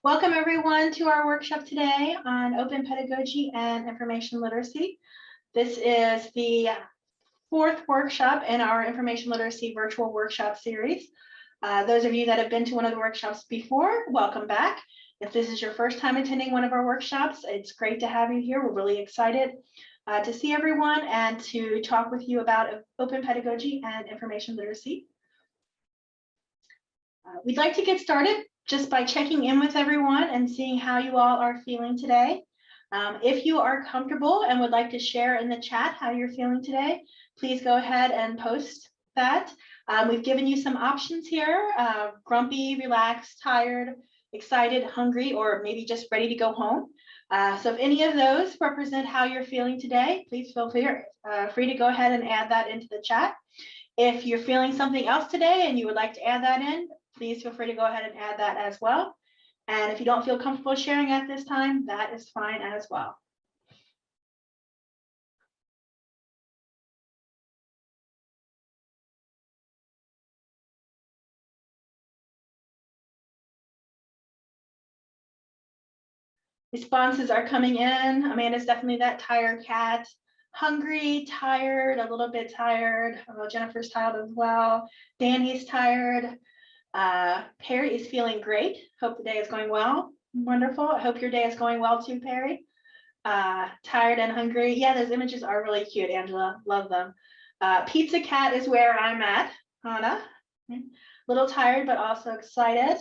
Welcome everyone to our workshop today on open pedagogy and information literacy. This is the fourth workshop in our information literacy virtual workshop series. Those of you that have been to one of the workshops before, welcome back. If this is your first time attending one of our workshops, it's great to have you here. We're really excited to see everyone and to talk with you about open pedagogy and information literacy. We'd like to get started just by checking in with everyone and seeing how you all are feeling today. If you are comfortable and would like to share in the chat how you're feeling today, please go ahead and post that. We've given you some options here, grumpy, relaxed, tired, excited, hungry, or maybe just ready to go home. So if any of those represent how you're feeling today, please feel free to go ahead and add that into the chat. If you're feeling something else today and you would like to add that in, please feel free to go ahead and add that as well. And if you don't feel comfortable sharing at this time, that is fine as well. Responses are coming in. Amanda's definitely that tired cat. Hungry, tired, a little bit tired. Jennifer's tired as well. Danny's tired. Perry is feeling great. Hope the day is going well. Wonderful. I hope your day is going well too, Perry. Tired and hungry. Yeah, those images are really cute, Angela. Love them. Pizza cat is where I'm at, Hannah. A little tired, but also excited.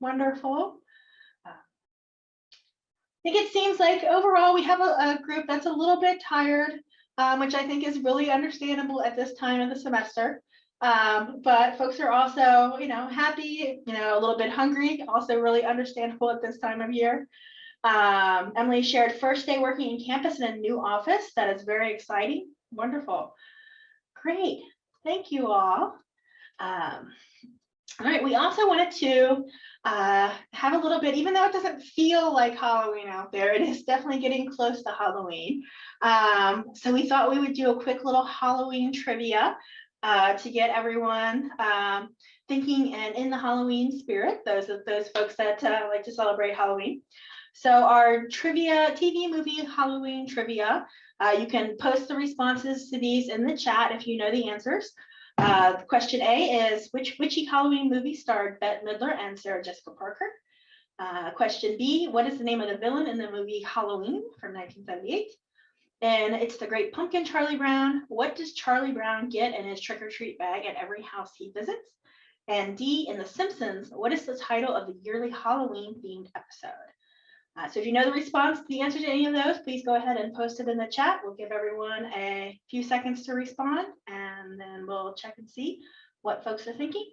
Wonderful. I think it seems like overall we have a group that's a little bit tired, which I think is really understandable at this time of the semester. But folks are also, happy, a little bit hungry, also really understandable at this time of year. Emily shared first day working in campus in a new office. That is very exciting. Wonderful. Great. Thank you all. All right, we also wanted to have a little bit, even though it doesn't feel like Halloween out there, it is definitely getting close to Halloween. So we thought we would do a quick little Halloween trivia to get everyone thinking and in the Halloween spirit, those folks that like to celebrate Halloween. So our trivia, TV movie Halloween trivia, you can post the responses to these in the chat if you know the answers. Question A is, which witchy Halloween movie starred Bette Midler and Sarah Jessica Parker? Question B, what is the name of the villain in the movie Halloween from 1978? And it's the Great Pumpkin, Charlie Brown. What does Charlie Brown get in his trick-or-treat bag at every house he visits? And D, in The Simpsons, what is the title of the yearly Halloween-themed episode? So if you know the response, the answer to any of those, please go ahead and post it in the chat. We'll give everyone a few seconds to respond, and then we'll check and see what folks are thinking.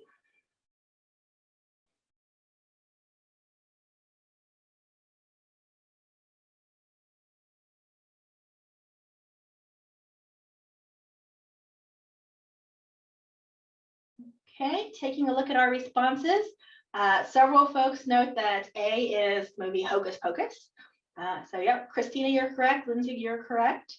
Okay, taking a look at our responses. Several folks note that A is movie Hocus Pocus. So yeah, Christina, you're correct. Lindsay, you're correct.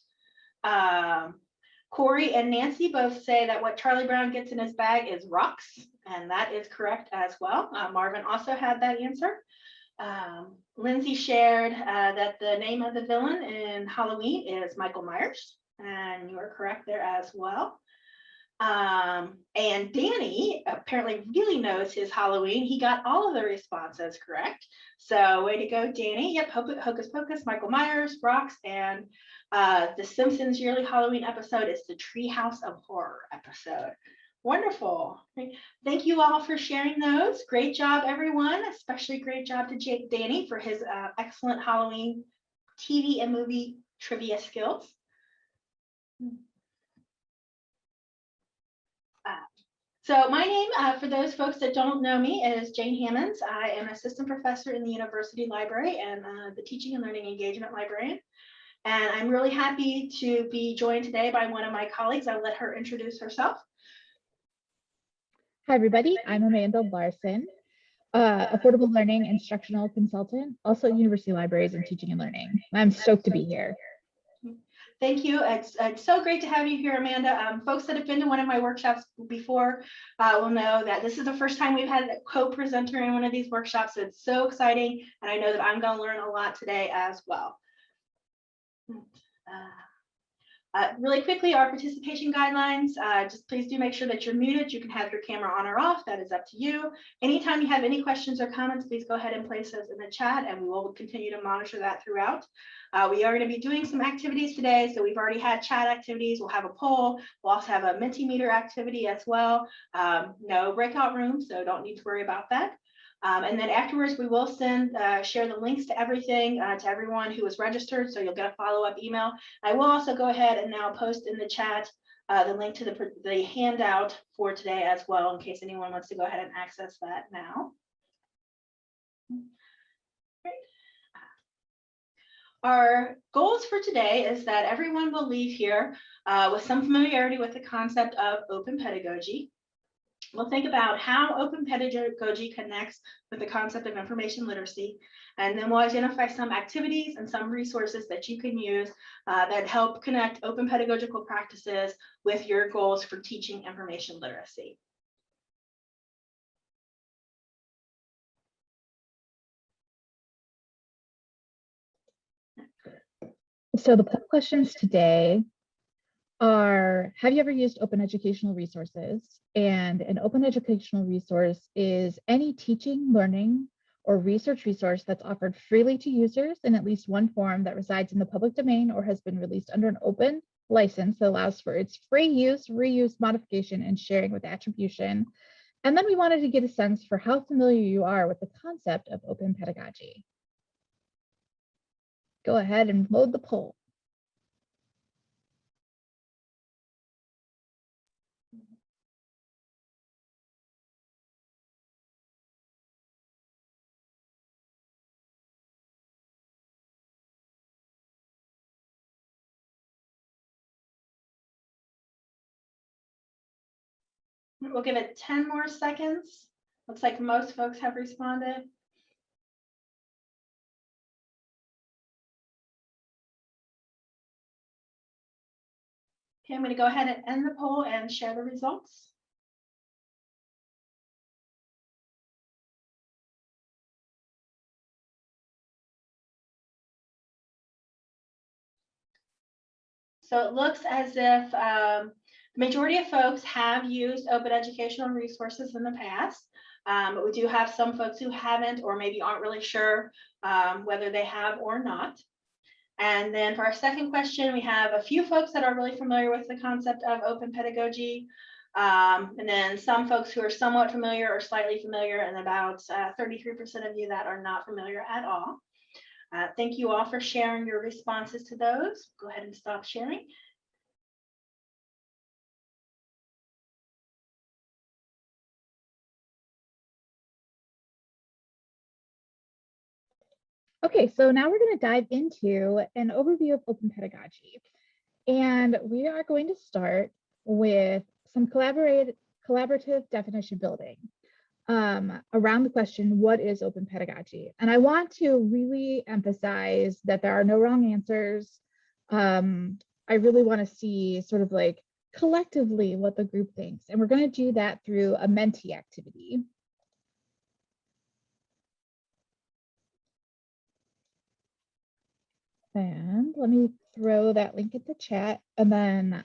Corey and Nancy both say that what Charlie Brown gets in his bag is rocks, and that is correct as well. Marvin also had that answer. Lindsay shared that the name of the villain in Halloween is Michael Myers, and you are correct there as well. And Danny apparently really knows his Halloween. He got all of the responses correct. So way to go, Danny. Yep, Hocus Pocus, Michael Myers, rocks, and the Simpsons yearly Halloween episode is the Treehouse of Horror episode. Wonderful. Thank you all for sharing those. Great job, everyone. Especially great job to Danny for his excellent Halloween TV and movie trivia skills. So my name, for those folks that don't know me, is Jane Hammonds. I am an assistant professor in the university library and the teaching and learning engagement librarian. And I'm really happy to be joined today by one of my colleagues. I'll let her introduce herself. Hi, everybody. I'm Amanda Larson, affordable learning instructional consultant, also at university libraries and teaching and learning. I'm stoked to be here. Thank you. It's so great to have you here, Amanda. Folks that have been to one of my workshops before will know that this is the first time we've had a co-presenter in one of these workshops. So it's so exciting, and I know that I'm going to learn a lot today as well. Really quickly, our participation guidelines, just please do make sure that you're muted. You can have your camera on or off. That is up to you. Anytime you have any questions or comments, please go ahead and place those in the chat, and we will continue to monitor that throughout. We are going to be doing some activities today. So we've already had chat activities. We'll have a poll. We'll also have a Mentimeter activity as well. No breakout rooms, so don't need to worry about that. And then afterwards, we will share the links to everything to everyone who is registered. So you'll get a follow-up email. I will also go ahead and now post in the chat the link to the handout for today as well, in case anyone wants to go ahead and access that now. Great. Our goals for today is that everyone will leave here with some familiarity with the concept of open pedagogy. We'll think about how open pedagogy connects with the concept of information literacy, and then we'll identify some activities and some resources that you can use that help connect open pedagogical practices with your goals for teaching information literacy. So the poll questions today are, have you ever used open educational resources? And an open educational resource is any teaching, learning, or research resource that's offered freely to users in at least one form that resides in the public domain or has been released under an open license that allows for its free use, reuse, modification, and sharing with attribution. And then we wanted to get a sense for how familiar you are with the concept of open pedagogy. Go ahead and load the poll. We'll give it 10 more seconds. Looks like most folks have responded. Okay, I'm going to go ahead and end the poll and share the results. So it looks as if the majority of folks have used open educational resources in the past, but we do have some folks who haven't, or maybe aren't really sure whether they have or not. And then for our second question, we have a few folks that are really familiar with the concept of open pedagogy, and then some folks who are somewhat familiar or slightly familiar, and about 33% of you that are not familiar at all. Thank you all for sharing your responses to those. Go ahead and stop sharing. Okay, so now we're going to dive into an overview of open pedagogy. And we are going to start with some collaborative definition building around the question, what is open pedagogy? And I want to really emphasize that there are no wrong answers. I really want to see sort of like collectively what the group thinks. And we're going to do that through a Menti activity. And let me throw that link at the chat, and then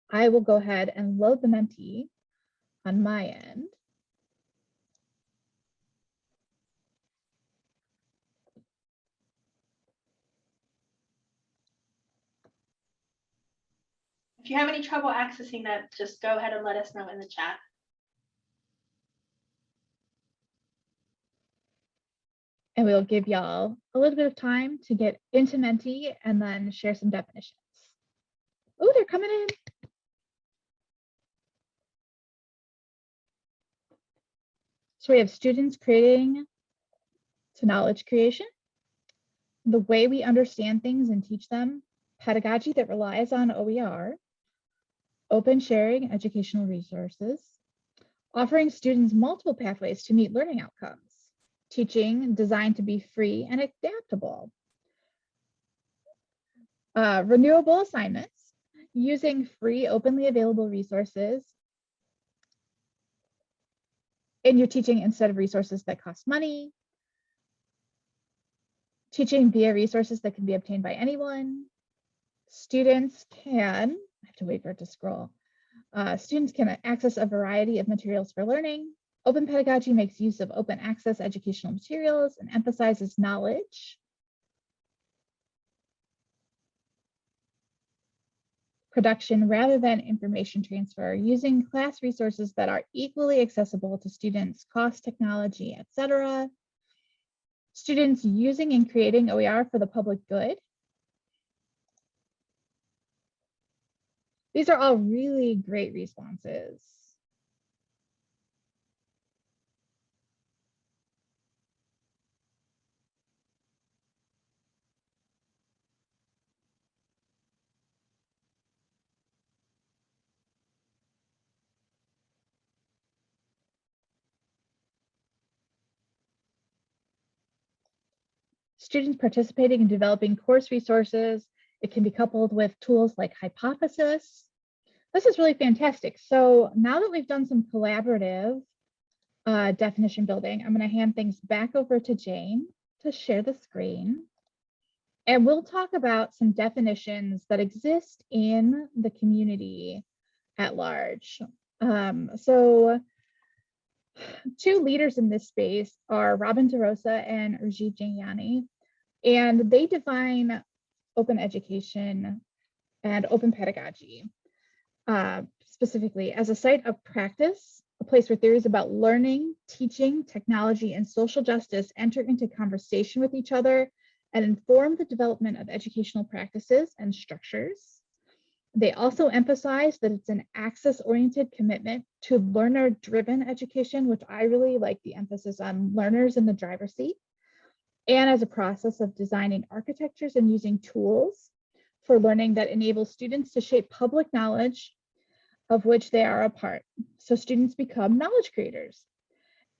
I will go ahead and load the Menti on my end. If you have any trouble accessing that, just go ahead and let us know in the chat. And we'll give y'all a little bit of time to get into Menti and then share some definitions. Oh, they're coming in. So we have students creating to knowledge creation, the way we understand things and teach them, pedagogy that relies on OER, open sharing educational resources, offering students multiple pathways to meet learning outcomes, teaching designed to be free and adaptable, Renewable assignments, using free openly available resources in your teaching instead of resources that cost money, teaching via resources that can be obtained by anyone. Students can, I have to wait for it to scroll. Students can access a variety of materials for learning. Open pedagogy makes use of open access educational materials and emphasizes knowledge production rather than information transfer, using class resources that are equally accessible to students, cost, technology, etc. Students using and creating OER for the public good. These are all really great responses. Students participating in developing course resources. It can be coupled with tools like Hypothesis. This is really fantastic. So now that we've done some collaborative definition building, I'm going to hand things back over to Jane to share the screen. And we'll talk about some definitions that exist in the community at large. So two leaders in this space are Robin DeRosa and Rajiv Jayani, and they define open education and open pedagogy specifically as a site of practice, a place where theories about learning, teaching, technology, and social justice enter into conversation with each other and inform the development of educational practices and structures. They also emphasize that it's an access-oriented commitment to learner-driven education, which I really like the emphasis on learners in the driver's seat, and as a process of designing architectures and using tools for learning that enable students to shape public knowledge of which they are a part. So students become knowledge creators.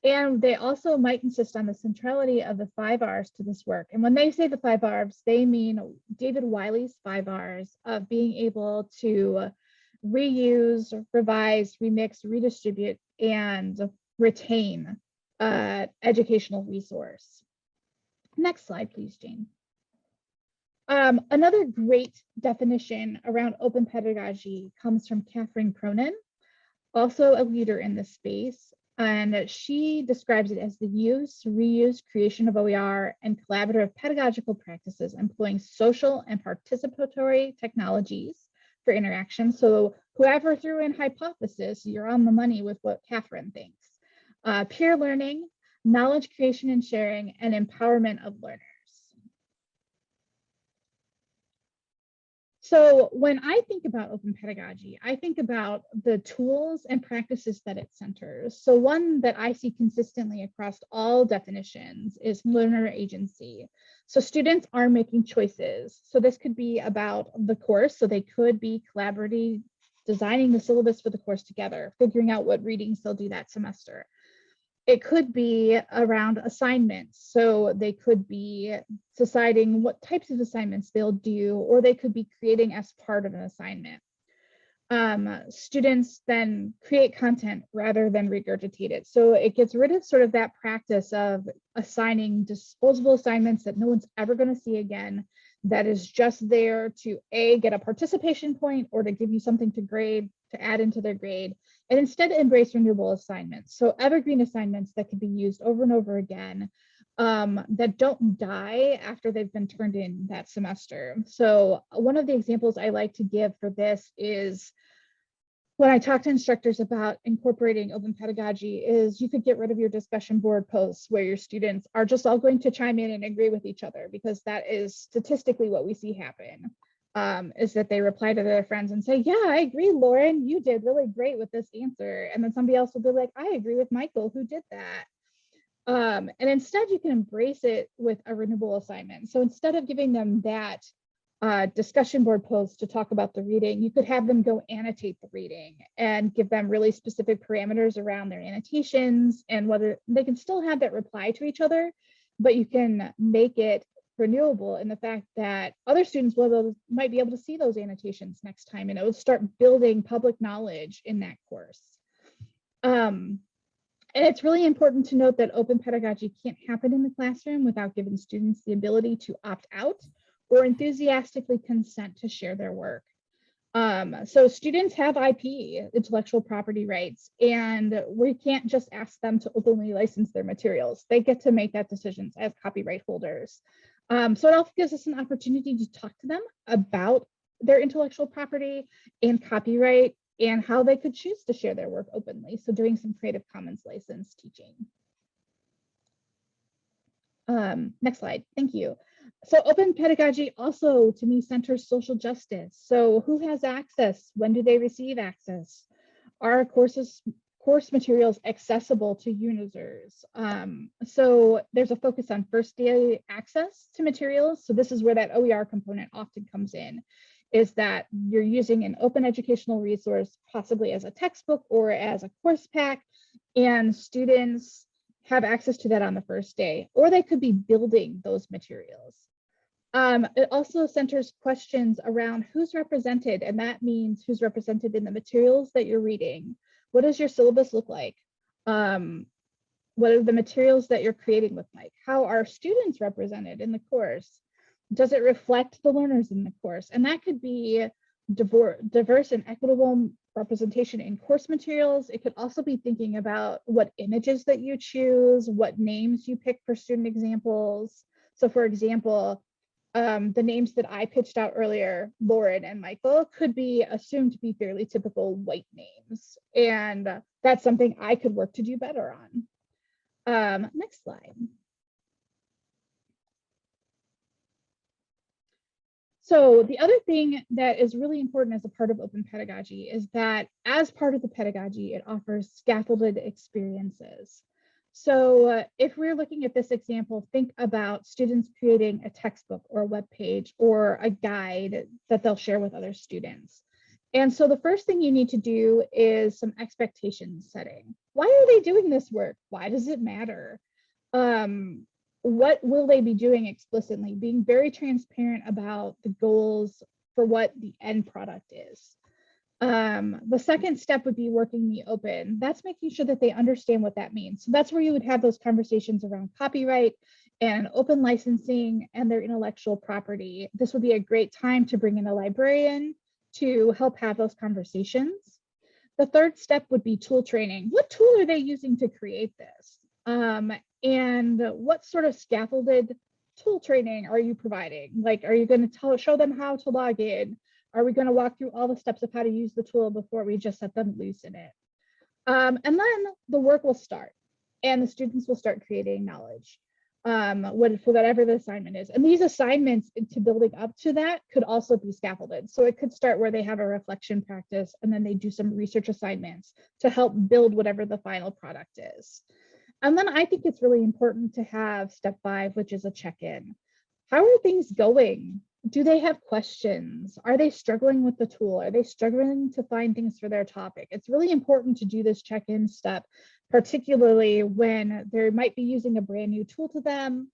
And they also might insist on the centrality of the 5 R's to this work. And when they say the 5 R's, they mean David Wiley's 5 R's of being able to reuse, revise, remix, redistribute, and retain educational resource. Next slide, please, Jane. Another great definition around open pedagogy comes from Catherine Cronin, also a leader in this space. And she describes it as the use, reuse, creation of OER and collaborative pedagogical practices employing social and participatory technologies for interaction. So whoever threw in Hypothesis, you're on the money with what Catherine thinks. Peer learning, knowledge creation and sharing, and empowerment of learners. So when I think about open pedagogy, I think about the tools and practices that it centers. So one that I see consistently across all definitions is learner agency. So students are making choices. So this could be about the course. So they could be collaborating, designing the syllabus for the course together, figuring out what readings they'll do that semester. It could be around assignments. So they could be deciding what types of assignments they'll do, or they could be creating as part of an assignment. Students then create content rather than regurgitate it. So it gets rid of sort of that practice of assigning disposable assignments that no one's ever going to see again, that is just there to get a participation point or to give you something to grade, to add into their grade, and instead embrace renewable assignments. So evergreen assignments that can be used over and over again, that don't die after they've been turned in that semester. So one of the examples I like to give for this is when I talk to instructors about incorporating open pedagogy is you could get rid of your discussion board posts where your students are just all going to chime in and agree with each other, because that is statistically what we see happen. Is that they reply to their friends and say, yeah, I agree, Lauren, you did really great with this answer. And then somebody else will be like, I agree with Michael, who did that. And instead you can embrace it with a renewable assignment. So instead of giving them that discussion board post to talk about the reading, you could have them go annotate the reading and give them really specific parameters around their annotations, and whether they can still have that reply to each other, but you can make it renewable in the fact that other students might be able to see those annotations next time, and it would start building public knowledge in that course. And it's really important to note that open pedagogy can't happen in the classroom without giving students the ability to opt out or enthusiastically consent to share their work. So students have IP, intellectual property rights, and we can't just ask them to openly license their materials. They get to make that decision as copyright holders. So it also gives us an opportunity to talk to them about their intellectual property and copyright and how they could choose to share their work openly. So doing some Creative Commons license teaching. Next slide, thank you. So open pedagogy also, to me, centers social justice. So who has access? When do they receive access? Are course materials accessible to users? So there's a focus on first day access to materials. So this is where that OER component often comes in, is that you're using an open educational resource, possibly as a textbook or as a course pack, and students have access to that on the first day, or they could be building those materials. It also centers questions around who's represented, and that means who's represented in the materials that you're reading. What does your syllabus look like? What are the materials that you're creating with Mike? How are students represented in the course? Does it reflect the learners in the course? And that could be diverse and equitable representation in course materials. It could also be thinking about what images that you choose, what names you pick for student examples. So for example, the names that I pitched out earlier, Lauren and Michael, could be assumed to be fairly typical white names. And that's something I could work to do better on. Next slide. So the other thing that is really important as a part of open pedagogy is that as part of the pedagogy, it offers scaffolded experiences. So if we're looking at this example, think about students creating a textbook or a web page or a guide that they'll share with other students. And so the first thing you need to do is some expectation setting. Why are they doing this work? Why does it matter? What will they be doing explicitly? Being very transparent about the goals for what the end product is. The second step would be working the open. That's making sure that they understand what that means. So that's where you would have those conversations around copyright and open licensing and their intellectual property. This would be a great time to bring in a librarian to help have those conversations. The third step would be tool training. What tool are they using to create this? And what sort of scaffolded tool training are you providing? Like, are you going to show them how to log in? Are we going to walk through all the steps of how to use the tool before we just set them loose in it? And then the work will start and the students will start creating knowledge for whatever the assignment is. And these assignments to building up to that could also be scaffolded. So it could start where they have a reflection practice and then they do some research assignments to help build whatever the final product is. And then I think it's really important to have step 5, which is a check-in. How are things going? Do they have questions? Are they struggling with the tool? Are they struggling to find things for their topic? It's really important to do this check-in step, particularly when they might be using a brand new tool to them.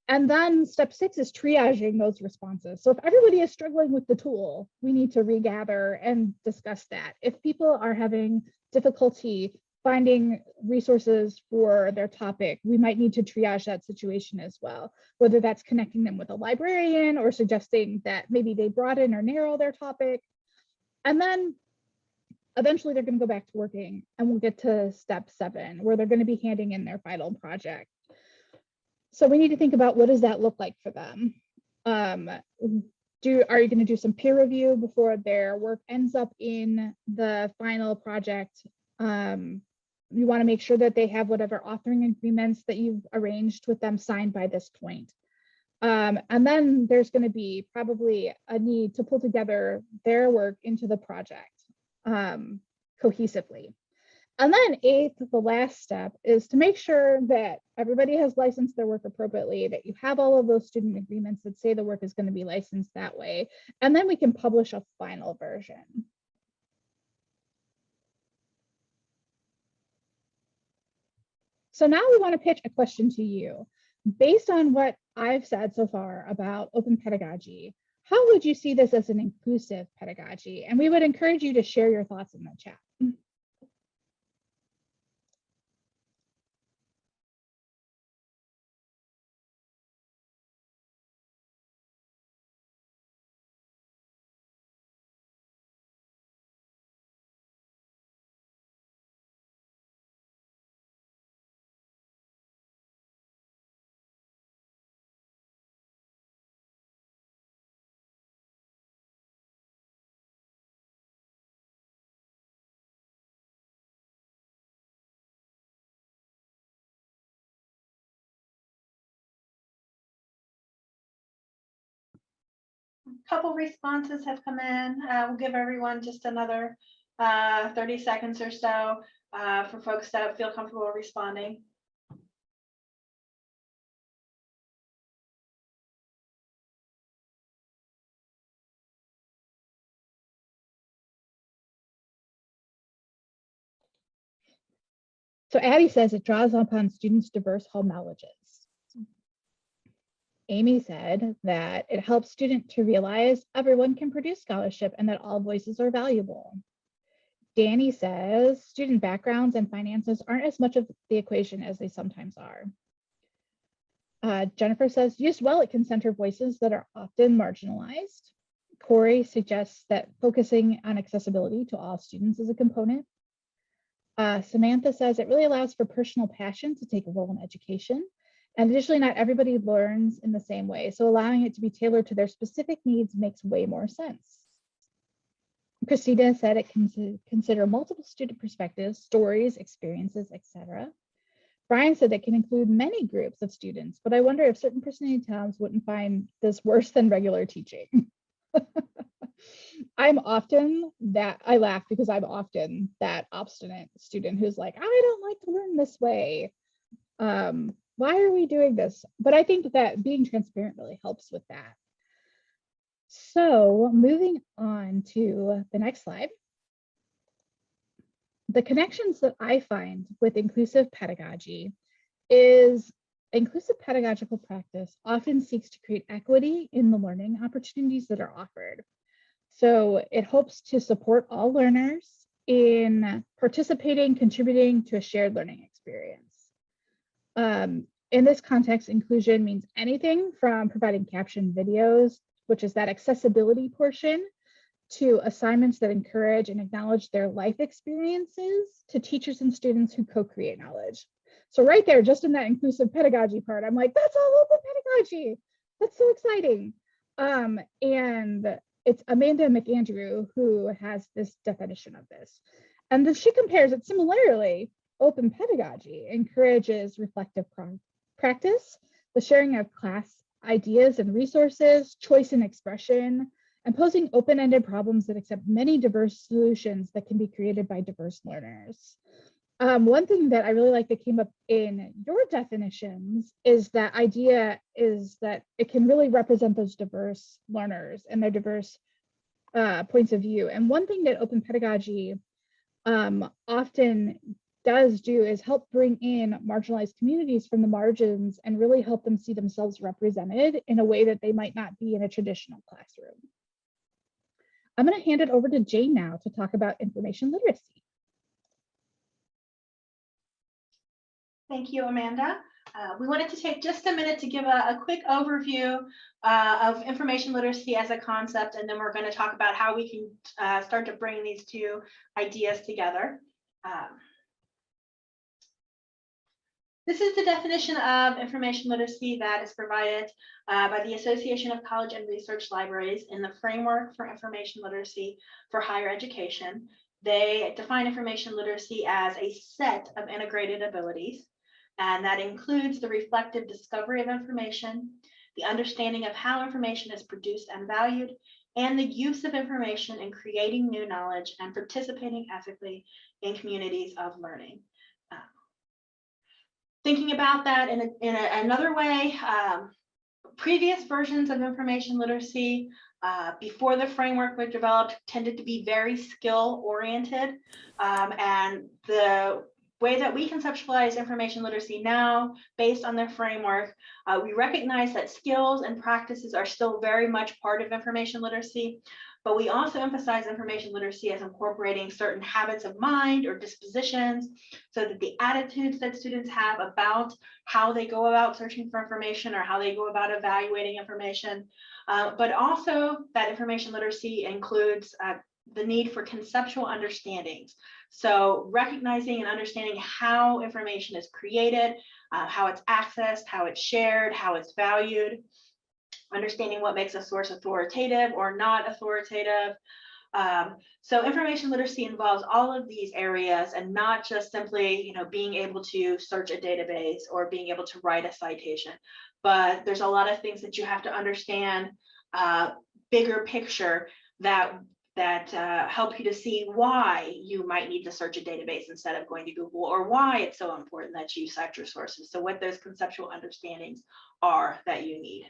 And then step 6 is triaging those responses. So if everybody is struggling with the tool, we need to regather and discuss that. If people are having difficulty finding resources for their topic, we might need to triage that situation as well, whether that's connecting them with a librarian or suggesting that maybe they broaden or narrow their topic. And then eventually they're going to go back to working, and we'll get to step 7, where they're going to be handing in their final project. So we need to think about, what does that look like for them? Are you going to do some peer review before their work ends up in the final project? You want to make sure that they have whatever authoring agreements that you've arranged with them signed by this point. And then there's going to be probably a need to pull together their work into the project cohesively. And then 8th, the last step, is to make sure that everybody has licensed their work appropriately, that you have all of those student agreements that say the work is going to be licensed that way. And then we can publish a final version. So now we want to pitch a question to you. based on what I've said so far about open pedagogy, how would you see this as an inclusive pedagogy? And we would encourage you to share your thoughts in the chat. Couple responses have come in. We'll give everyone just another 30 seconds or so for folks that feel comfortable responding. So Addie says it draws upon students' diverse home knowledges. Amy said that it helps students to realize everyone can produce scholarship and that all voices are valuable. Danny says student backgrounds and finances aren't as much of the equation as they sometimes are. Jennifer says, used well, it can center voices that are often marginalized. Corey suggests that focusing on accessibility to all students is a component. Samantha says it really allows for personal passion to take a role in education. And additionally, not everybody learns in the same way. So allowing it to be tailored to their specific needs makes way more sense. Christina said it can consider multiple student perspectives, stories, experiences, etc. Brian said that can include many groups of students, but I wonder if certain personality types wouldn't find this worse than regular teaching. I'm often that, I laugh because I'm often that obstinate student who's like, I don't like to learn this way. Why are we doing this? But I think that being transparent really helps with that. So moving on to the next slide. The connections that I find with inclusive pedagogy is inclusive pedagogical practice often seeks to create equity in the learning opportunities that are offered. So it hopes to support all learners in participating, contributing to a shared learning experience. In this context, inclusion means anything from providing captioned videos, which is that accessibility portion, to assignments that encourage and acknowledge their life experiences, to teachers and students who co-create knowledge. So right there, just in that inclusive pedagogy part, I'm like, that's all open pedagogy. That's so exciting. And it's Amanda McAndrew who has this definition of this. And then she compares it similarly. Open pedagogy encourages reflective practice, the sharing of class ideas and resources, choice and expression, and posing open-ended problems that accept many diverse solutions that can be created by diverse learners. One thing that I really like that came up in your definitions is that idea is that it can really represent those diverse learners and their diverse points of view. And one thing that open pedagogy often does do is help bring in marginalized communities from the margins and really help them see themselves represented in a way that they might not be in a traditional classroom. I'm going to hand it over to Jane now to talk about information literacy. Thank you, Amanda. We wanted to take just a minute to give a quick overview of information literacy as a concept, and then we're going to talk about how we can start to bring these two ideas together. This is the definition of information literacy that is provided by the Association of College and Research Libraries in the Framework for Information Literacy for Higher Education. They define information literacy as a set of integrated abilities, and that includes the reflective discovery of information, the understanding of how information is produced and valued, and the use of information in creating new knowledge and participating ethically in communities of learning. Thinking about that in another way, previous versions of information literacy before the framework was developed tended to be very skill oriented, and way that we conceptualize information literacy now, based on their framework, we recognize that skills and practices are still very much part of information literacy, but we also emphasize information literacy as incorporating certain habits of mind or dispositions, so that the attitudes that students have about how they go about searching for information or how they go about evaluating information, but also that information literacy includes the need for conceptual understandings. So recognizing and understanding how information is created, how it's accessed, how it's shared, how it's valued, understanding what makes a source authoritative or not authoritative. So information literacy involves all of these areas, and not just simply, being able to search a database or being able to write a citation, but there's a lot of things that you have to understand, bigger picture, that help you to see why you might need to search a database instead of going to Google, or why it's so important that you cite your sources. So what those conceptual understandings are that you need.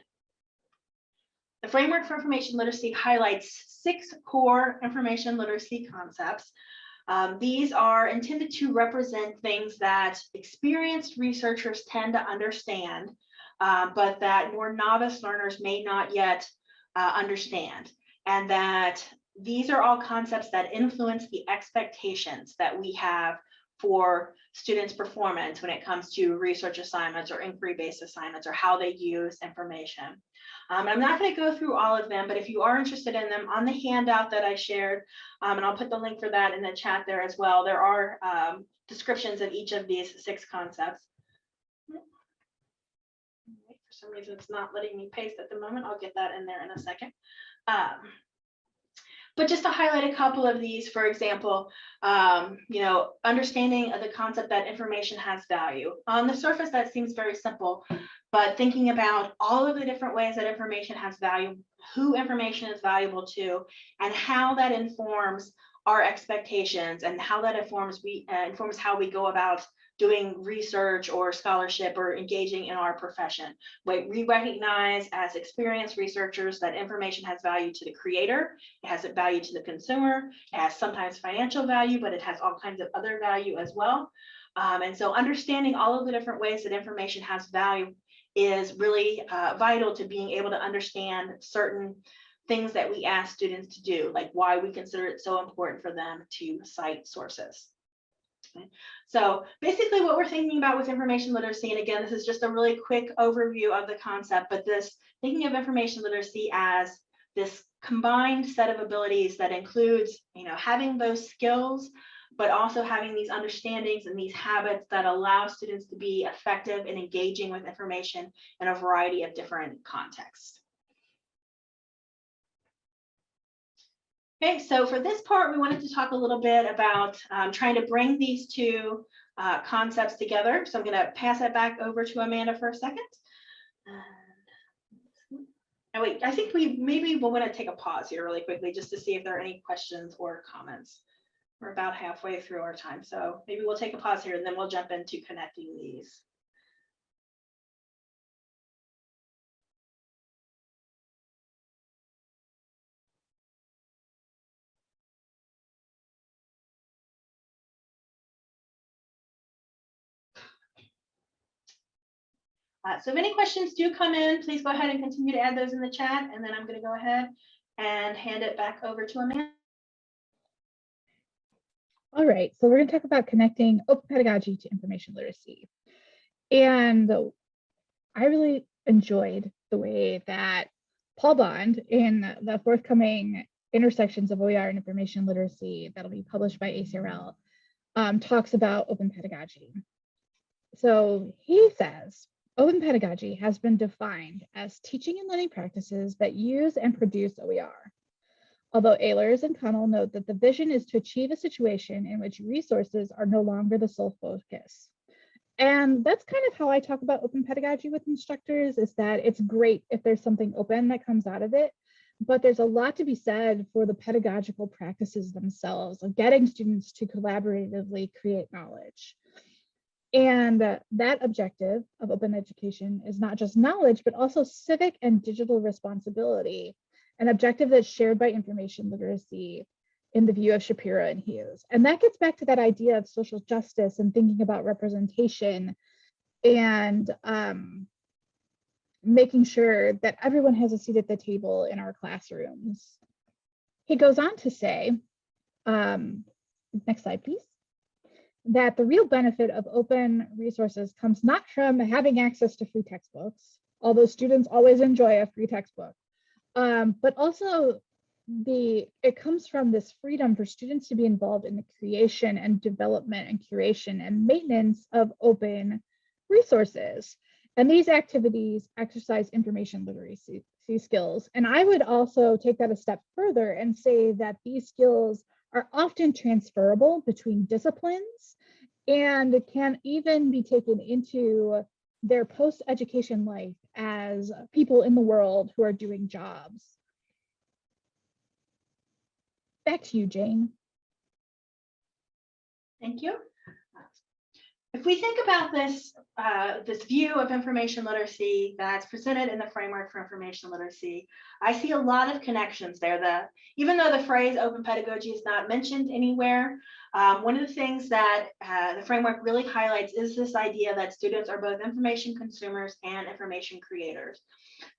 The framework for information literacy highlights 6 core information literacy concepts. These are intended to represent things that experienced researchers tend to understand, but that more novice learners may not yet understand. And that these are all concepts that influence the expectations that we have for students' performance when it comes to research assignments or inquiry-based assignments, or how they use information. I'm not going to go through all of them, but if you are interested in them, on the handout that I shared, and I'll put the link for that in the chat there as well, there are descriptions of each of these 6 concepts. For some reason, it's not letting me paste at the moment. I'll get that in there in a second. But just to highlight a couple of these, for example, understanding of the concept that information has value. On the surface, that seems very simple, but thinking about all of the different ways that information has value, who information is valuable to, and how that informs our expectations, and how that informs how we go about doing research or scholarship or engaging in our profession. We recognize as experienced researchers that information has value to the creator, it has value to the consumer, it has sometimes financial value, but it has all kinds of other value as well. And so understanding all of the different ways that information has value is really vital to being able to understand certain things that we ask students to do, like why we consider it so important for them to cite sources. So basically what we're thinking about with information literacy, and again, this is just a really quick overview of the concept, but thinking of information literacy as this combined set of abilities that includes, having those skills, but also having these understandings and these habits that allow students to be effective in engaging with information in a variety of different contexts. Okay, so for this part, we wanted to talk a little bit about trying to bring these 2 concepts together. So I'm going to pass that back over to Amanda for a second. Oh, wait, I think maybe we'll want to take a pause here really quickly just to see if there are any questions or comments. We're about halfway through our time, so maybe we'll take a pause here and then we'll jump into connecting these. So if any questions do come in, please go ahead and continue to add those in the chat, and then I'm going to go ahead and hand it back over to Amanda. All right, so we're going to talk about connecting open pedagogy to information literacy. And I really enjoyed the way that Paul Bond, in the forthcoming Intersections of OER and Information Literacy that'll be published by ACRL, talks about open pedagogy. So he says, open pedagogy has been defined as teaching and learning practices that use and produce OER. Although Ehlers and Connell note that the vision is to achieve a situation in which resources are no longer the sole focus. And that's kind of how I talk about open pedagogy with instructors, is that it's great if there's something open that comes out of it, but there's a lot to be said for the pedagogical practices themselves of getting students to collaboratively create knowledge. And that objective of open education is not just knowledge, but also civic and digital responsibility, an objective that's shared by information literacy in the view of Shapiro and Hughes. And that gets back to that idea of social justice and thinking about representation and making sure that everyone has a seat at the table in our classrooms. He goes on to say, next slide, please, that the real benefit of open resources comes not from having access to free textbooks, although students always enjoy a free textbook, but also it comes from this freedom for students to be involved in the creation and development and curation and maintenance of open resources. And these activities exercise information literacy skills. And I would also take that a step further and say that these skills are often transferable between disciplines and can even be taken into their post-education life as people in the world who are doing jobs. Back to you, Jane. Thank you. If we think about this, this view of information literacy that's presented in the framework for information literacy, I see a lot of connections there. Even though the phrase open pedagogy is not mentioned anywhere, one of the things that the framework really highlights is this idea that students are both information consumers and information creators.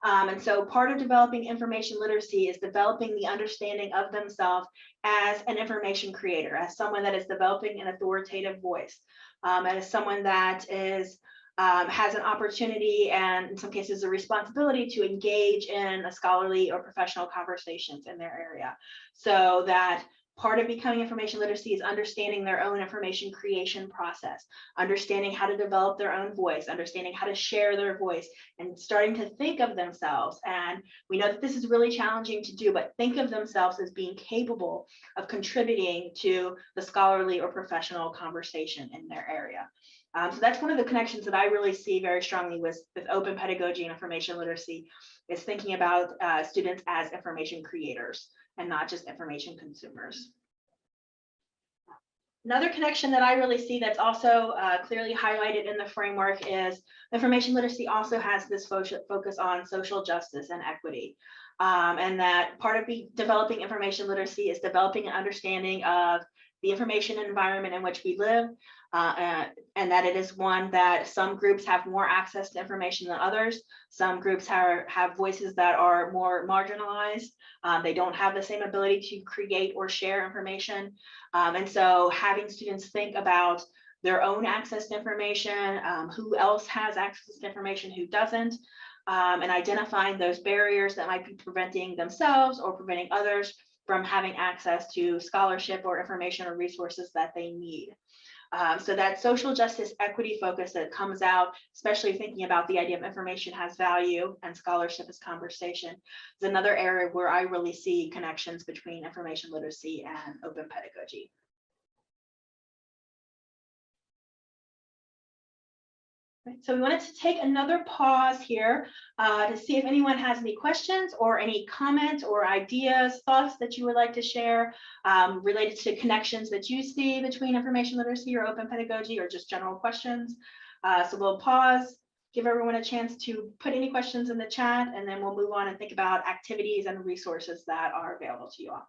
And so part of developing information literacy is developing the understanding of themselves as an information creator, as someone that is developing an authoritative voice, as someone that is has an opportunity and in some cases a responsibility to engage in a scholarly or professional conversations in their area. So that part of becoming information literacy is understanding their own information creation process, understanding how to develop their own voice, understanding how to share their voice, and starting to think of themselves. And we know that this is really challenging to do, but think of themselves as being capable of contributing to the scholarly or professional conversation in their area. So that's one of the connections that I really see very strongly with open pedagogy and information literacy, is thinking about students as information creators and not just information consumers. Another connection that I really see that's also clearly highlighted in the framework is information literacy also has this focus on social justice and equity. And that part of developing information literacy is developing an understanding of the information environment in which we live, and that it is one that some groups have more access to information than others. Some groups have voices that are more marginalized. They don't have the same ability to create or share information. And so having students think about their own access to information, who else has access to information, who doesn't, and identifying those barriers that might be preventing themselves or preventing others from having access to scholarship or information or resources that they need. So that social justice equity focus that comes out, especially thinking about the idea of information has value and scholarship is conversation, is another area where I really see connections between information literacy and open pedagogy. Right, so we wanted to take another pause here to see if anyone has any questions or any comments or ideas, thoughts that you would like to share related to connections that you see between information literacy or open pedagogy, or just general questions. So we'll pause, give everyone a chance to put any questions in the chat, and then we'll move on and think about activities and resources that are available to you all.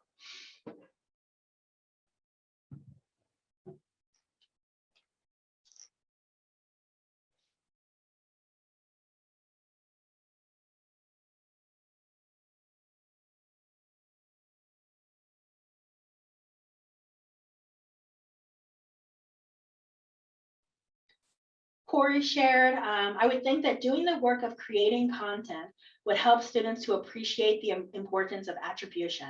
Corey shared, I would think that doing the work of creating content would help students to appreciate the importance of attribution.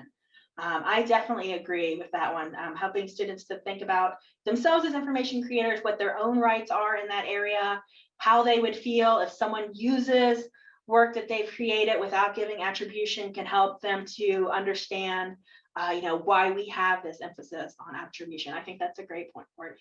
I definitely agree with that one, helping students to think about themselves as information creators, what their own rights are in that area, how they would feel if someone uses work that they've created without giving attribution, can help them to understand why we have this emphasis on attribution. I think that's a great point, Corey.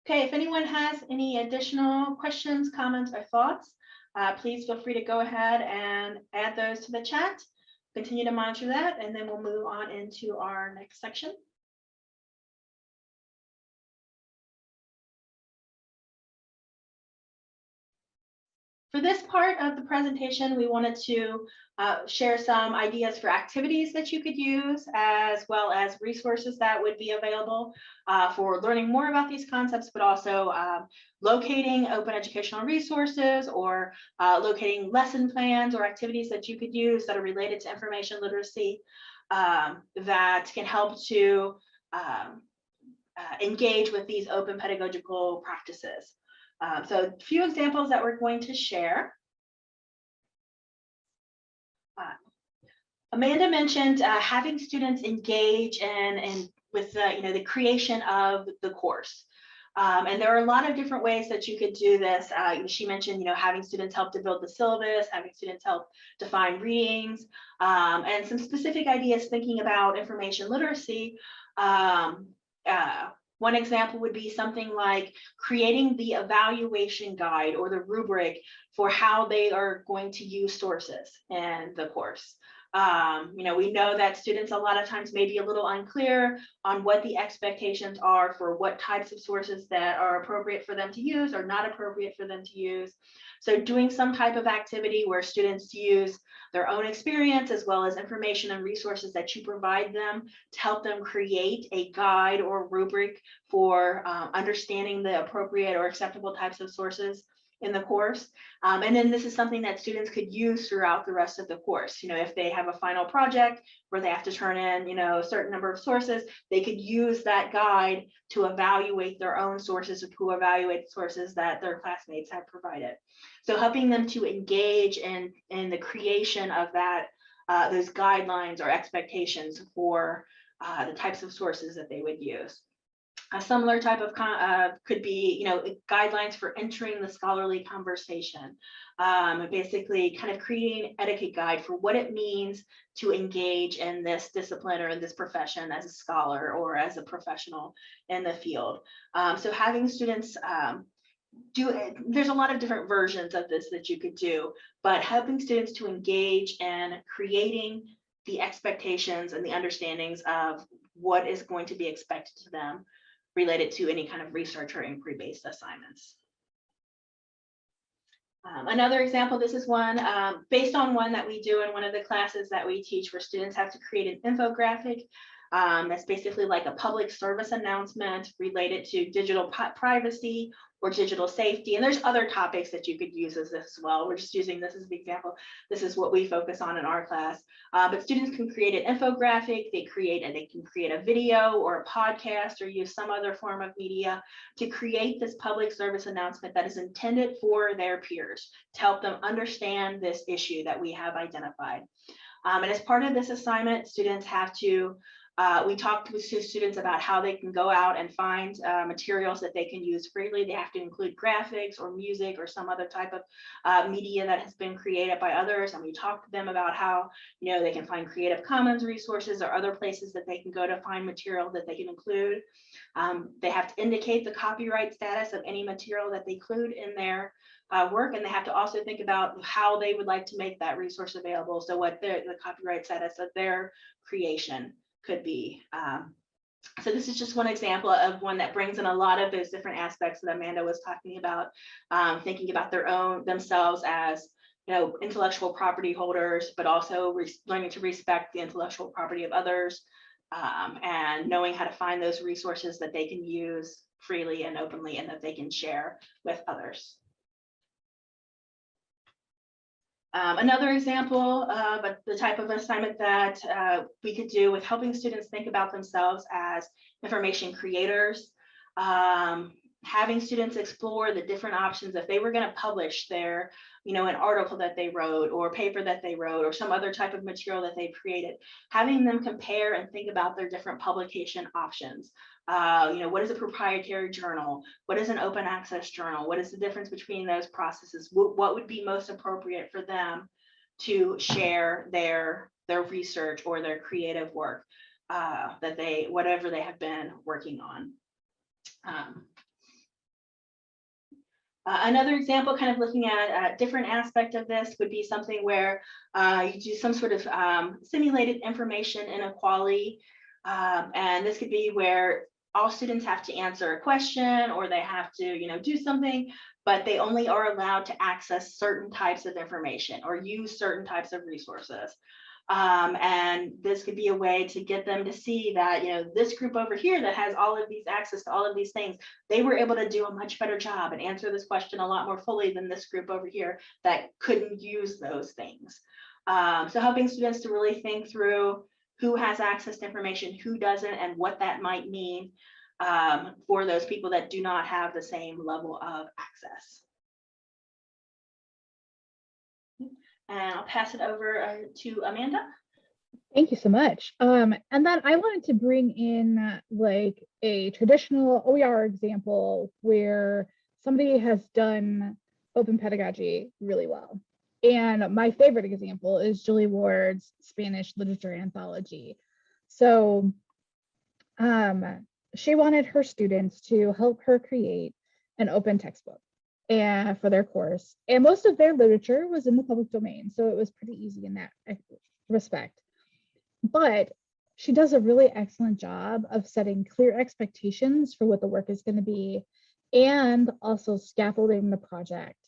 Okay, if anyone has any additional questions, comments, or thoughts, please feel free to go ahead and add those to the chat. Continue to monitor that, and then we'll move on into our next section. For this part of the presentation, we wanted to share some ideas for activities that you could use, as well as resources that would be available for learning more about these concepts, but also locating open educational resources or locating lesson plans or activities that you could use that are related to information literacy that can help to engage with these open pedagogical practices. So a few examples that we're going to share. Amanda mentioned having students engage in with the creation of the course. And there are a lot of different ways that you could do this. She mentioned, having students help to build the syllabus, having students help define readings, and some specific ideas thinking about information literacy. One example would be something like creating the evaluation guide or the rubric for how they are going to use sources in the course. We know that students a lot of times may be a little unclear on what the expectations are for what types of sources that are appropriate for them to use or not appropriate for them to use. So doing some type of activity where students use their own experience as well as information and resources that you provide them to help them create a guide or rubric for understanding the appropriate or acceptable types of sources in the course. And then this is something that students could use throughout the rest of the course. If they have a final project where they have to turn in, a certain number of sources, they could use that guide to evaluate their own sources or to evaluate sources that their classmates have provided. So helping them to engage in the creation of that, those guidelines or expectations for the types of sources that they would use. A similar type of could be, guidelines for entering the scholarly conversation. Basically kind of creating an etiquette guide for what it means to engage in this discipline or in this profession as a scholar or as a professional in the field. So having students there's a lot of different versions of this that you could do, but helping students to engage in creating the expectations and the understandings of what is going to be expected to them related to any kind of research or inquiry-based assignments. Another example, this is one based on one that we do in one of the classes that we teach, where students have to create an infographic that's basically like a public service announcement related to digital privacy or digital safety. And there's other topics that you could use as this as well. We're just using this as an example. This is what we focus on in our class. But students can create an infographic, they can create a video or a podcast or use some other form of media to create this public service announcement that is intended for their peers to help them understand this issue that we have identified. And as part of this assignment, students have to we talked with students about how they can go out and find materials that they can use freely. They have to include graphics or music or some other type of media that has been created by others. And we talked to them about how they can find Creative Commons resources or other places that they can go to find material that they can include. They have to indicate the copyright status of any material that they include in their work, and they have to also think about how they would like to make that resource available. So what the copyright status of their creation could be. So this is just one example of one that brings in a lot of those different aspects that Amanda was talking about, thinking about themselves as intellectual property holders, but also learning to respect the intellectual property of others, and knowing how to find those resources that they can use freely and openly and that they can share with others. Another example of the type of assignment that we could do with helping students think about themselves as information creators, having students explore the different options if they were going to publish their, an article that they wrote or paper that they wrote or some other type of material that they've created, having them compare and think about their different publication options. What is a proprietary journal? What is an open access journal? What is the difference between those processes? What would be most appropriate for them to share their research or their creative work whatever they have been working on. Another example, kind of looking at a different aspect of this, would be something where you do some sort of simulated information inequality. And this could be where all students have to answer a question, or they have to, do something but they only are allowed to access certain types of information or use certain types of resources. And this could be a way to get them to see that, you know, this group over here that has all of these access to all of these things, they were able to do a much better job and answer this question a lot more fully than this group over here that couldn't use those things. So helping students to really think through who has access to information, who doesn't, and what that might mean for those people that do not have the same level of access. And I'll pass it over to Amanda. Thank you so much. And then I wanted to bring in like a traditional OER example where somebody has done open pedagogy really well. And my favorite example is Julie Ward's Spanish literature anthology. So she wanted her students to help her create an open textbook and for their course. And most of their literature was in the public domain, so it was pretty easy in that respect. But she does a really excellent job of setting clear expectations for what the work is going to be and also scaffolding the project.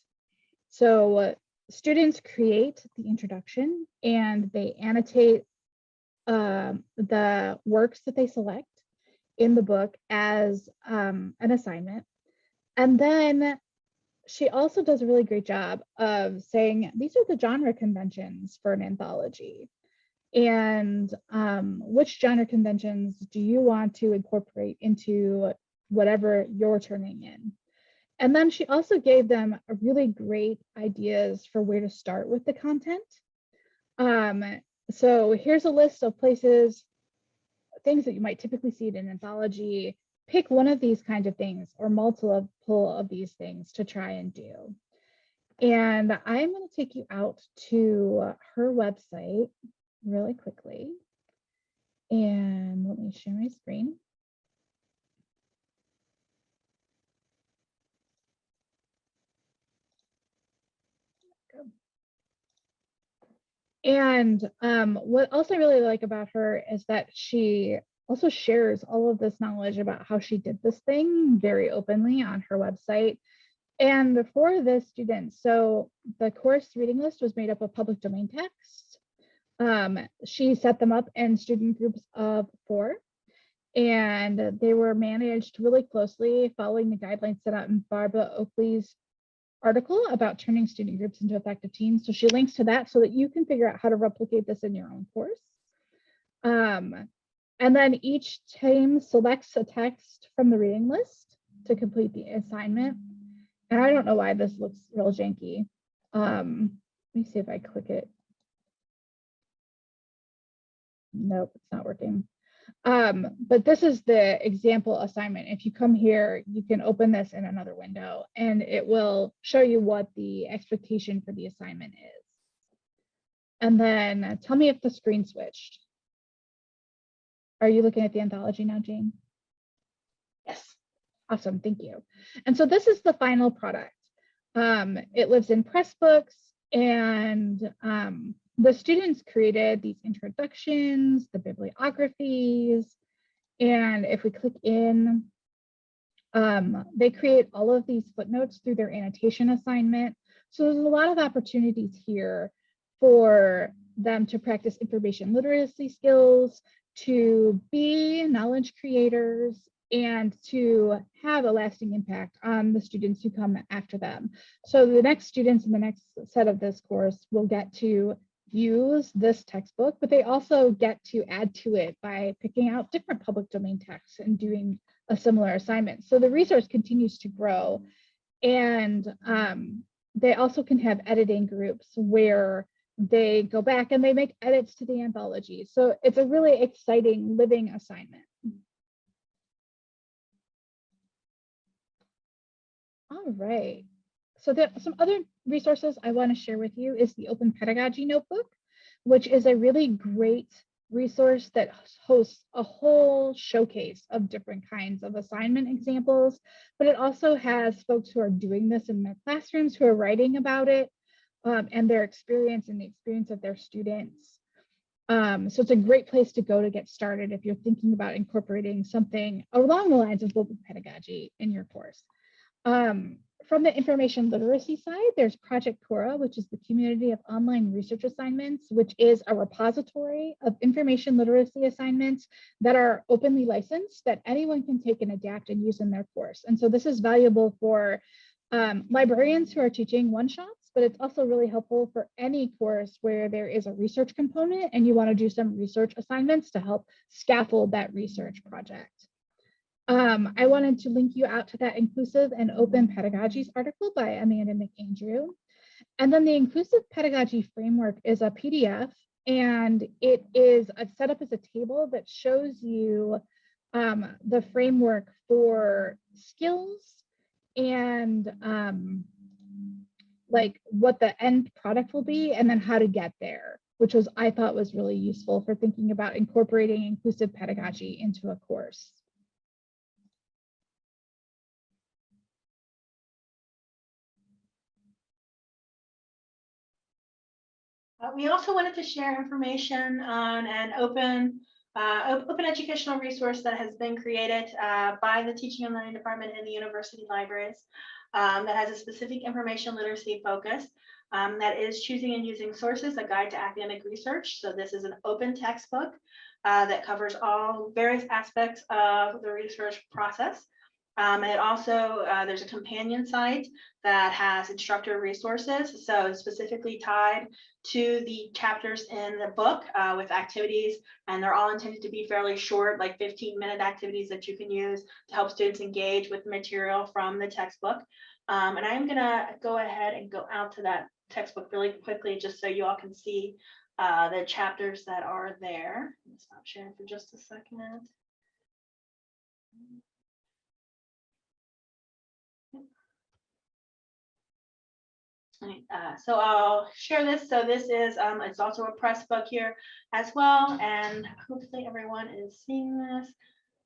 So students create the introduction and they annotate the works that they select in the book as an assignment. And then she also does a really great job of saying, these are the genre conventions for an anthology. And which genre conventions do you want to incorporate into whatever you're turning in? And then she also gave them a really great ideas for where to start with the content. So here's a list of places, things that you might typically see in an anthology. Pick one of these kinds of things or multiple of these things to try and do. And I'm going to take you out to her website really quickly. And let me share my screen. And what else I really like about her is that she also shares all of this knowledge about how she did this thing very openly on her website. And for the students, so the course reading list was made up of public domain texts. She set them up in student groups of 4, and they were managed really closely following the guidelines set out in Barbara Oakley's article about turning student groups into effective teams. So she links to that so that you can figure out how to replicate this in your own course. And then each team selects a text from the reading list to complete the assignment. And I don't know why this looks real janky. Let me see if I click it. Nope, it's not working. But this is the example assignment. If you come here, you can open this in another window and it will show you what the expectation for the assignment is. And then tell me if the screen switched. Are you looking at the anthology now, Jane? Yes. Awesome, thank you. And so this is the final product. It lives in Pressbooks, and the students created these introductions, the bibliographies, and if we click in, they create all of these footnotes through their annotation assignment. So there's a lot of opportunities here for them to practice information literacy skills, to be knowledge creators, and to have a lasting impact on the students who come after them. So the next students in the next set of this course will get to use this textbook, but they also get to add to it by picking out different public domain texts and doing a similar assignment. So the resource continues to grow. And they also can have editing groups where they go back and they make edits to the anthology. So it's a really exciting living assignment. All right. So there are some other resources I want to share with you is the Open Pedagogy Notebook, which is a really great resource that hosts a whole showcase of different kinds of assignment examples, but it also has folks who are doing this in their classrooms who are writing about it and their experience and the experience of their students. So it's a great place to go to get started if you're thinking about incorporating something along the lines of open pedagogy in your course. from the information literacy side, there's Project Cora, which is the community of online research assignments, which is a repository of information literacy assignments that are openly licensed that anyone can take and adapt and use in their course. And so this is valuable for librarians who are teaching one-shots, but it's also really helpful for any course where there is a research component and you want to do some research assignments to help scaffold that research project. I wanted to link you out to that Inclusive and Open Pedagogies article by Amanda McAndrew. And then the Inclusive Pedagogy Framework is a PDF, and it is set up as a table that shows you the framework for skills and like what the end product will be, and then how to get there, which was, I thought, was really useful for thinking about incorporating inclusive pedagogy into a course. We also wanted to share information on an open educational resource that has been created by the Teaching and Learning Department in the university libraries that has a specific information literacy focus that is Choosing and Using Sources, a Guide to Academic Research. So this is an open textbook that covers all various aspects of the research process. And it also, there's a companion site that has instructor resources, so specifically tied to the chapters in the book with activities, and they're all intended to be fairly short, like 15-minute activities that you can use to help students engage with material from the textbook. And I'm gonna go ahead and go out to that textbook really quickly, just so you all can see the chapters that are there. Let's stop sharing for just a second. So I'll share this. So this is, it's also a press book here as well. And hopefully everyone is seeing this.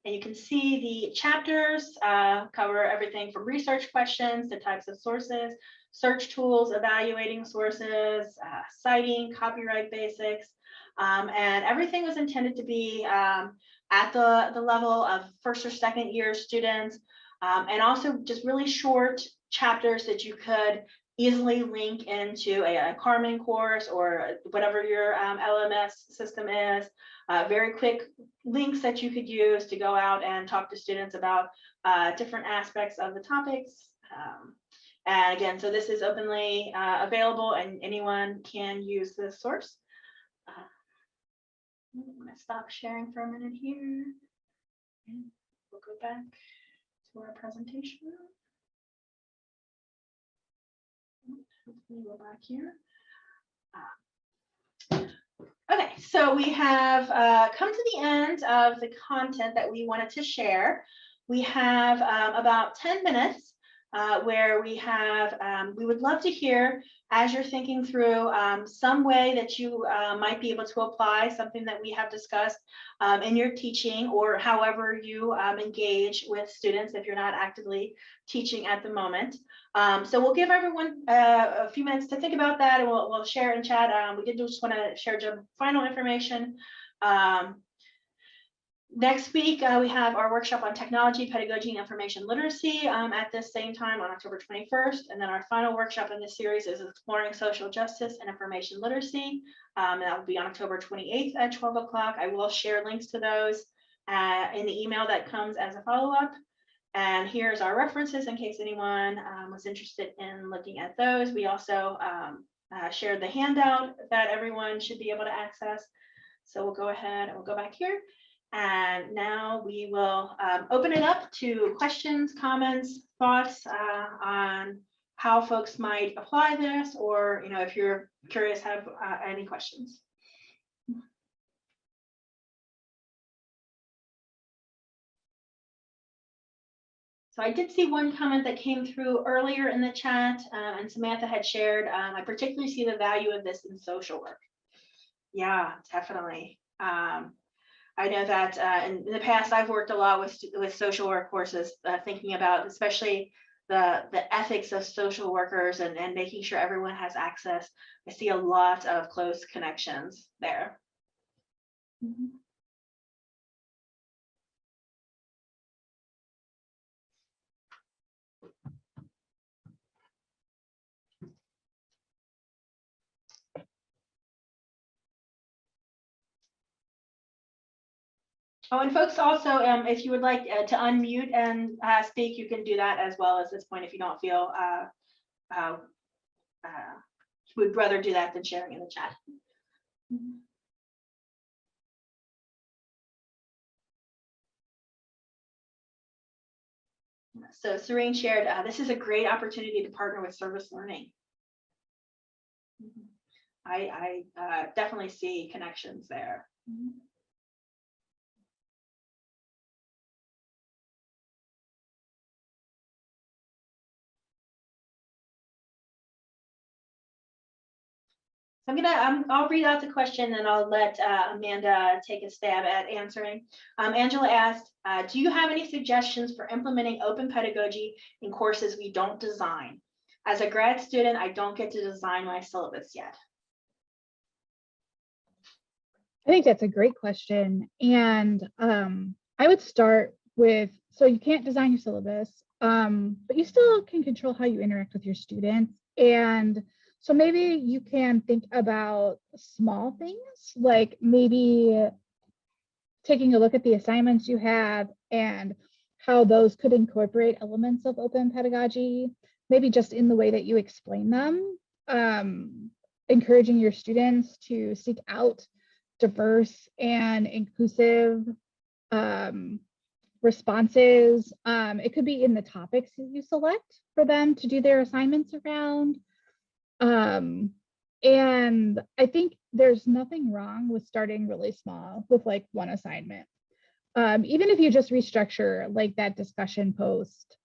And you can see the chapters cover everything from research questions to types of sources, search tools, evaluating sources, citing, copyright basics. And everything was intended to be at the level of first or second year students, and also just really short chapters that you could easily link into a Carmen course or whatever your LMS system is. Very quick links that you could use to go out and talk to students about different aspects of the topics. And again, so this is openly available and anyone can use this source. I'm gonna stop sharing for a minute here. And we'll go back to our presentation. Hopefully we're back here. Okay, so we have come to the end of the content that we wanted to share. We have about 10 minutes where we have, we would love to hear, as you're thinking through some way that you might be able to apply something that we have discussed in your teaching, or however you engage with students if you're not actively teaching at the moment. So we'll give everyone a few minutes to think about that, and we'll share in chat. We did just want to share some final information. Next week, we have our workshop on technology, pedagogy, and information literacy at this same time on October 21st. And then our final workshop in this series is exploring social justice and information literacy. And that will be on October 28th at 12 o'clock. I will share links to those in the email that comes as a follow-up. And here's our references in case anyone was interested in looking at those. We also shared the handout that everyone should be able to access. So we'll go ahead and we'll go back here. And now we will open it up to questions, comments, thoughts on how folks might apply this, or if you're curious, have any questions. So I did see one comment that came through earlier in the chat, and Samantha had shared, I particularly see the value of this in social work. Yeah, definitely. I know that in the past, I've worked a lot with social work courses, thinking about especially the ethics of social workers and making sure everyone has access. I see a lot of close connections there. Mm-hmm. Oh, and folks also, if you would like to unmute and speak, you can do that as well as this point if you don't feel uh, would rather do that than sharing in the chat. So Serene shared, this is a great opportunity to partner with service learning. I definitely see connections there. I'll read out the question and I'll let Amanda take a stab at answering. Angela asked, do you have any suggestions for implementing open pedagogy in courses we don't design? As a grad student, I don't get to design my syllabus yet. I think that's a great question. And I would start with, so you can't design your syllabus, but you still can control how you interact with your students. And so maybe you can think about small things, like maybe taking a look at the assignments you have and how those could incorporate elements of open pedagogy, maybe just in the way that you explain them, encouraging your students to seek out diverse and inclusive responses. It could be in the topics that you select for them to do their assignments around. And I think there's nothing wrong with starting really small with like one assignment. Even if you just restructure like that discussion post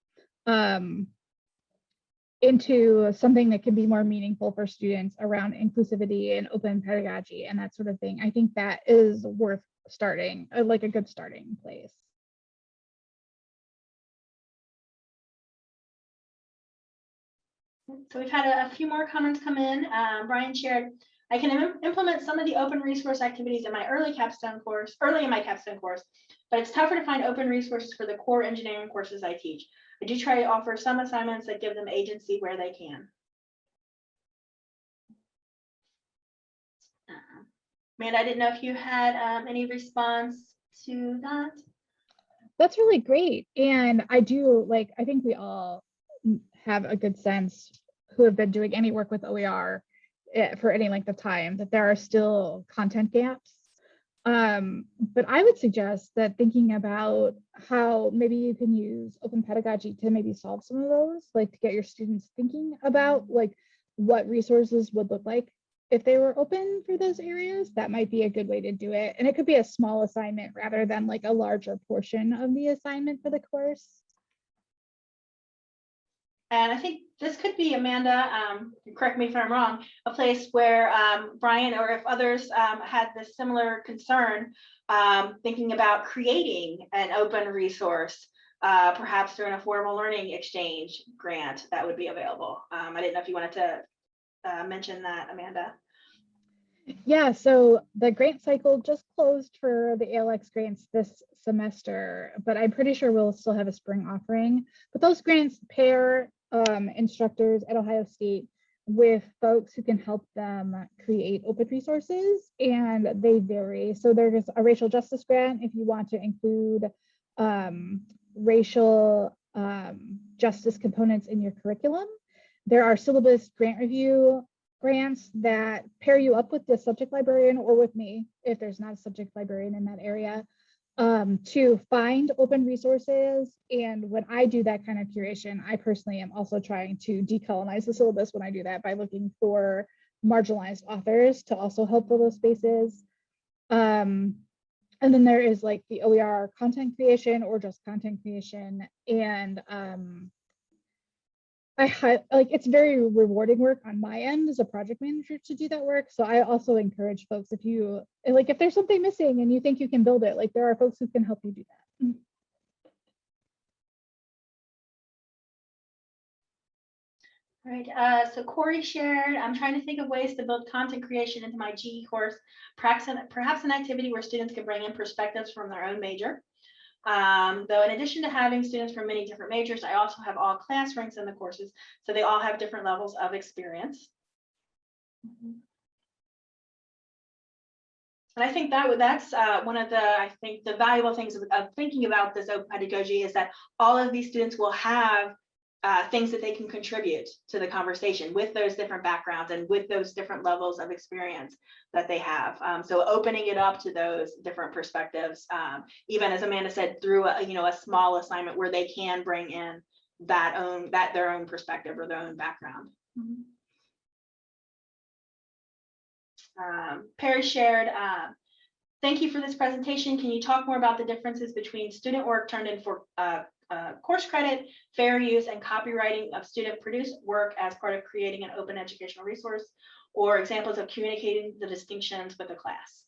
into something that can be more meaningful for students around inclusivity and open pedagogy and that sort of thing. I think that is worth starting, like a good starting place. So we've had a few more comments come in. Brian shared, I can implement some of the open resource activities in my early in my capstone course, but it's tougher to find open resources for the core engineering courses I teach. I do try to offer some assignments that give them agency where they can. Amanda, I didn't know if you had any response to that. That's really great. And I do like, I think we all have a good sense who have been doing any work with OER for any length of time that there are still content gaps. But I would suggest that thinking about how maybe you can use open pedagogy to maybe solve some of those, like to get your students thinking about like what resources would look like if they were open for those areas. That might be a good way to do it. And it could be a small assignment rather than like a larger portion of the assignment for the course. And I think this could be, Amanda, correct me if I'm wrong, a place where Brian or if others had this similar concern, thinking about creating an open resource, perhaps through an affordable learning exchange grant that would be available. I didn't know if you wanted to mention that, Amanda. Yeah, so the grant cycle just closed for the ALX grants this semester, but I'm pretty sure we'll still have a spring offering. But those grants pair instructors at Ohio State with folks who can help them create open resources, and they vary. So there's a racial justice grant if you want to include racial justice components in your curriculum. There are syllabus grant review grants that pair you up with the subject librarian or with me, if there's not a subject librarian in that area, to find open resources. And when I do that kind of curation, I personally am also trying to decolonize the syllabus when I do that by looking for marginalized authors to also help fill those spaces. And then there is like the OER content creation or just content creation. And it's very rewarding work on my end as a project manager to do that work. So I also encourage folks, if you like, if there's something missing and you think you can build it, like there are folks who can help you do that. All right, so Corey shared, I'm trying to think of ways to build content creation into my GE course, perhaps an activity where students can bring in perspectives from their own major. Though in addition to having students from many different majors, I also have all class ranks in the courses, so they all have different levels of experience. And I think that's one of the valuable things of thinking about this open pedagogy is that all of these students will have things that they can contribute to the conversation with those different backgrounds and with those different levels of experience that they have. So opening it up to those different perspectives, even as Amanda said, through a small assignment where they can bring in their own perspective or their own background. Perry shared, thank you for this presentation. Can you talk more about the differences between student work turned in for course credit, fair use, and copywriting of student produced work as part of creating an open educational resource, or examples of communicating the distinctions with the class?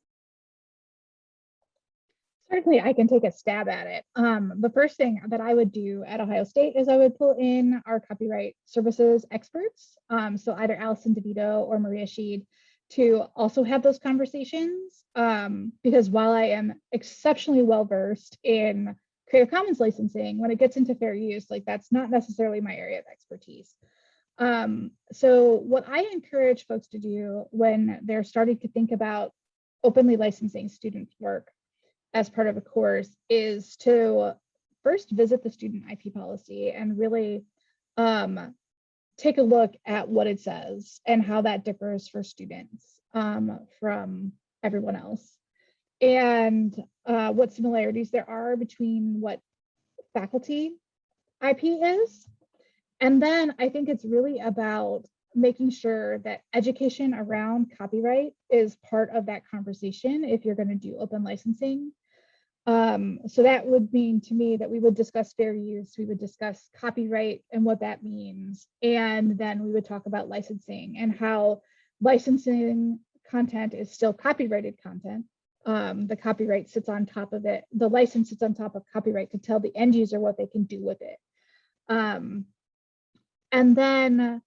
Certainly, I can take a stab at it. The first thing that I would do at Ohio State is I would pull in our copyright services experts, so either Allison DeVito or Maria Sheed, to also have those conversations, because while I am exceptionally well versed in Creative Commons licensing, when it gets into fair use, like that's not necessarily my area of expertise. So what I encourage folks to do when they're starting to think about openly licensing student work as part of a course is to first visit the student IP policy and really take a look at what it says and how that differs for students from everyone else, and what similarities there are between what faculty IP is. And then I think it's really about making sure that education around copyright is part of that conversation if you're going to do open licensing. So that would mean to me that we would discuss fair use, we would discuss copyright and what that means, and then we would talk about licensing and how licensing content is still copyrighted content. The copyright sits on top of it, the license sits on top of copyright to tell the end user what they can do with it. And then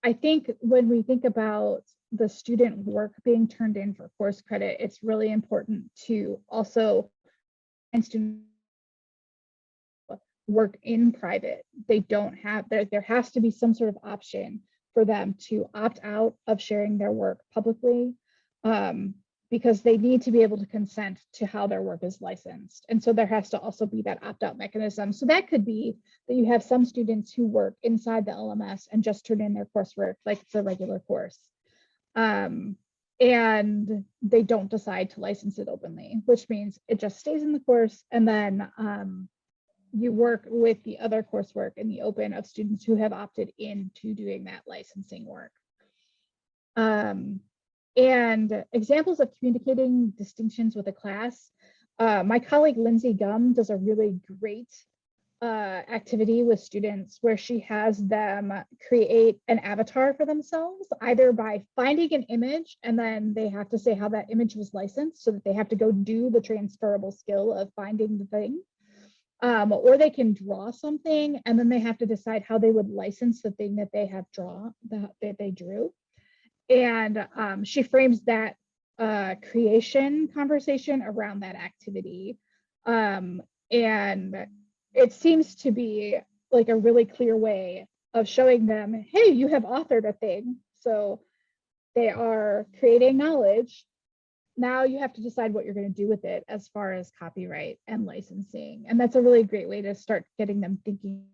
I think when we think about the student work being turned in for course credit, it's really important to also find students work in private. They don't have, there has to be some sort of option for them to opt out of sharing their work publicly, because they need to be able to consent to how their work is licensed. And so there has to also be that opt-out mechanism. So that could be that you have some students who work inside the LMS and just turn in their coursework like it's a regular course. And they don't decide to license it openly, which means it just stays in the course. And then you work with the other coursework in the open of students who have opted into doing that licensing work. And examples of communicating distinctions with a class. My colleague Lindsay Gum does a really great activity with students where she has them create an avatar for themselves, either by finding an image and then they have to say how that image was licensed so that they have to go do the transferable skill of finding the thing. Or they can draw something and then they have to decide how they would license the thing that they have that they drew. And she frames that creation conversation around that activity. And it seems to be like a really clear way of showing them, hey, you have authored a thing. So they are creating knowledge. Now you have to decide what you're going to do with it as far as copyright and licensing. And that's a really great way to start getting them thinking.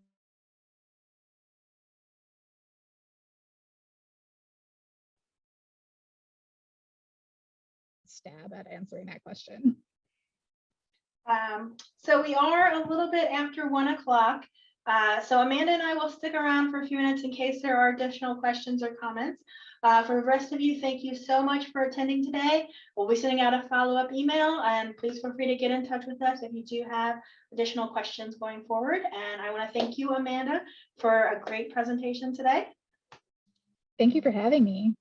Stab at answering that question. So we are a little bit after 1 o'clock. So Amanda and I will stick around for a few minutes in case there are additional questions or comments. For the rest of you, thank you so much for attending today. We'll be sending out a follow-up email, and please feel free to get in touch with us if you do have additional questions going forward. And I want to thank you, Amanda, for a great presentation today. Thank you for having me.